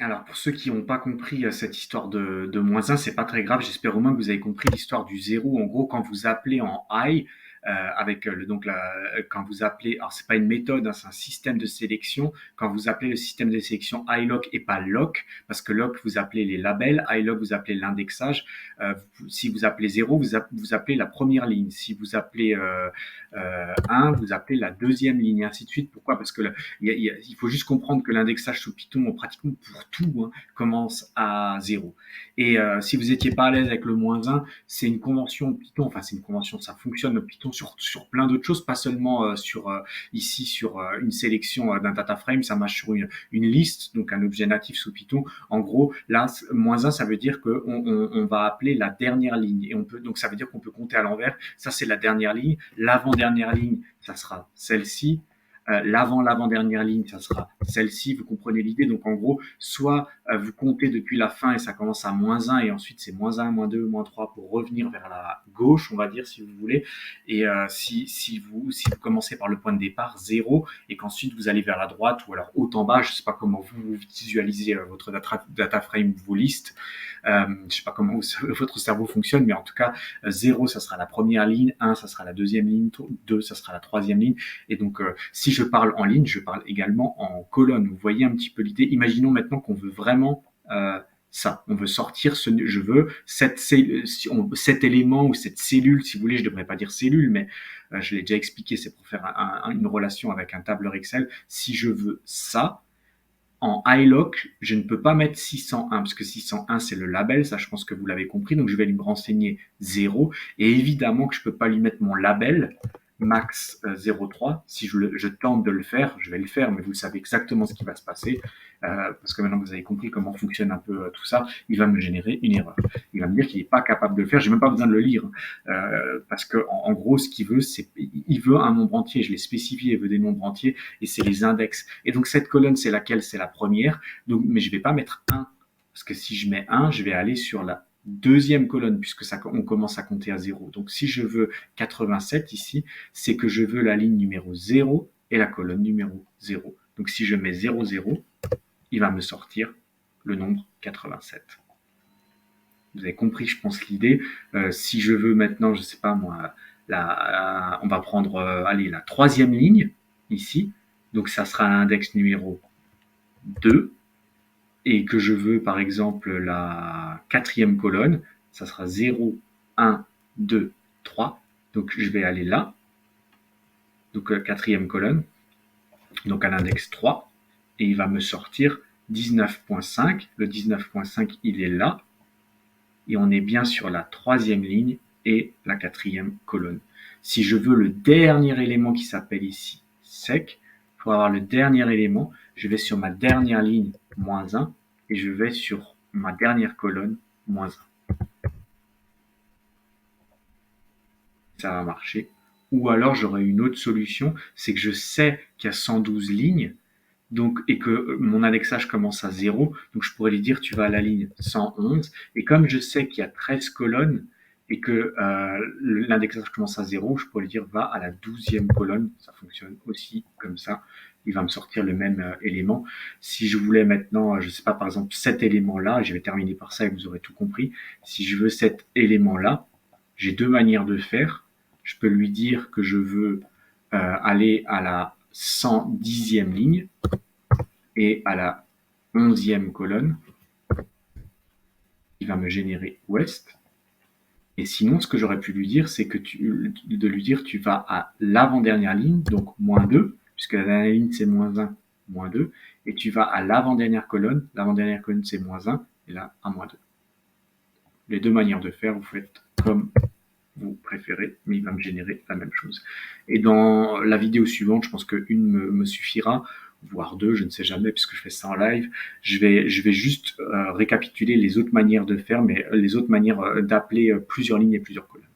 Alors, pour ceux qui n'ont pas compris cette histoire de moins 1, c'est pas très grave. J'espère au moins que vous avez compris l'histoire du zéro. En gros, quand vous appelez en high, avec quand vous appelez, alors c'est pas une méthode, hein, c'est un système de sélection. Quand vous appelez le système de sélection iLock et pas lock, parce que lock vous appelez les labels, iLock vous appelez l'indexage. Si vous appelez 0, vous appelez la première ligne. Si vous appelez 1, vous appelez la deuxième ligne, et ainsi de suite. Pourquoi? Parce que il faut juste comprendre que l'indexage sous Python, pratiquement pour tout, hein, commence à 0. Et si vous n'étiez pas à l'aise avec le moins 1, c'est une convention Python, enfin c'est une convention, ça fonctionne le Python sur plein d'autres choses, pas seulement ici sur une sélection d'un data frame, ça marche sur une liste, donc un objet natif sous Python. En gros, là, moins 1, ça veut dire qu'on va appeler la dernière ligne. Et donc ça veut dire qu'on peut compter à l'envers. Ça, c'est la dernière ligne. L'avant-dernière ligne, ça sera celle-ci. L'avant-dernière ligne, ça sera celle-ci, vous comprenez l'idée. Donc en gros, soit vous comptez depuis la fin et ça commence à moins 1 et ensuite c'est moins 1, moins 2, moins 3 pour revenir vers la gauche, on va dire, si vous voulez. Et si vous commencez par le point de départ, 0, et qu'ensuite vous allez vers la droite ou alors haut en bas, je ne sais pas comment vous visualisez votre data frame, vos listes, je ne sais pas comment votre cerveau fonctionne, mais en tout cas, 0, ça sera la première ligne, 1, ça sera la deuxième ligne, 2, ça sera la troisième ligne. Et donc, si je parle en ligne, je parle également en colonne. Vous voyez un petit peu l'idée. Imaginons maintenant qu'on veut vraiment ça. On veut sortir je veux cet élément ou cette cellule, si vous voulez, je devrais pas dire cellule, mais je l'ai déjà expliqué, c'est pour faire une relation avec un tableur Excel. Si je veux ça, en iLock, je ne peux pas mettre 601 parce que 601 c'est le label, ça je pense que vous l'avez compris, donc je vais lui renseigner 0 et évidemment que je peux pas lui mettre mon label max 03. Si je tente de le faire, je vais le faire, mais vous savez exactement ce qui va se passer parce que maintenant que vous avez compris comment fonctionne un peu tout ça, il va me générer une erreur. Il va me dire qu'il n'est pas capable de le faire, j'ai même pas besoin de le lire parce que en gros ce qu'il veut, c'est il veut un nombre entier. Je l'ai spécifié, il veut des nombres entiers et c'est les index. Et donc cette colonne c'est laquelle? C'est la première. Donc mais je vais pas mettre 1 parce que si je mets 1, je vais aller sur la deuxième colonne puisque on commence à compter à 0. Donc si je veux 87 ici, c'est que je veux la ligne numéro 0 et la colonne numéro 0. Donc si je mets 0, 0, il va me sortir le nombre 87. Vous avez compris, je pense, l'idée. Si je veux maintenant, je ne sais pas moi, on va prendre la troisième ligne ici. Donc ça sera l'index numéro 2. Et que je veux par exemple la quatrième colonne, ça sera 0, 1, 2, 3. Donc je vais aller là. Donc quatrième colonne. Donc à l'index 3. Et il va me sortir 19.5. Le 19.5, il est là. Et on est bien sur la troisième ligne et la quatrième colonne. Si je veux le dernier élément qui s'appelle ici sec, pour avoir le dernier élément, je vais sur ma dernière ligne moins 1 et je vais sur ma dernière colonne moins 1. Ça va marcher. Ou alors j'aurais une autre solution, c'est que je sais qu'il y a 112 lignes, donc, et que mon indexage commence à 0, donc je pourrais lui dire tu vas à la ligne 111, et comme je sais qu'il y a 13 colonnes et que l'indexage commence à 0, je pourrais lui dire va à la 12e colonne, ça fonctionne aussi comme ça, il va me sortir le même élément. Si je voulais maintenant, je sais pas, par exemple cet élément-là, je vais terminer par ça et vous aurez tout compris, si je veux cet élément-là, j'ai deux manières de faire. Je peux lui dire que je veux aller à la 110e ligne et à la 11e colonne, il va me générer ouest. Et sinon, ce que j'aurais pu lui dire, c'est que de lui dire tu vas à l'avant-dernière ligne, donc moins 2, puisque la dernière ligne c'est moins 1, moins 2, et tu vas à l'avant-dernière colonne c'est moins 1, et là à moins 2. Les deux manières de faire, vous faites comme vous préférez, mais il va me générer la même chose. Et dans la vidéo suivante, je pense qu'une me suffira, voire deux, je ne sais jamais, puisque je fais ça en live. Je vais juste récapituler les autres manières de faire, mais les autres manières d'appeler plusieurs lignes et plusieurs colonnes.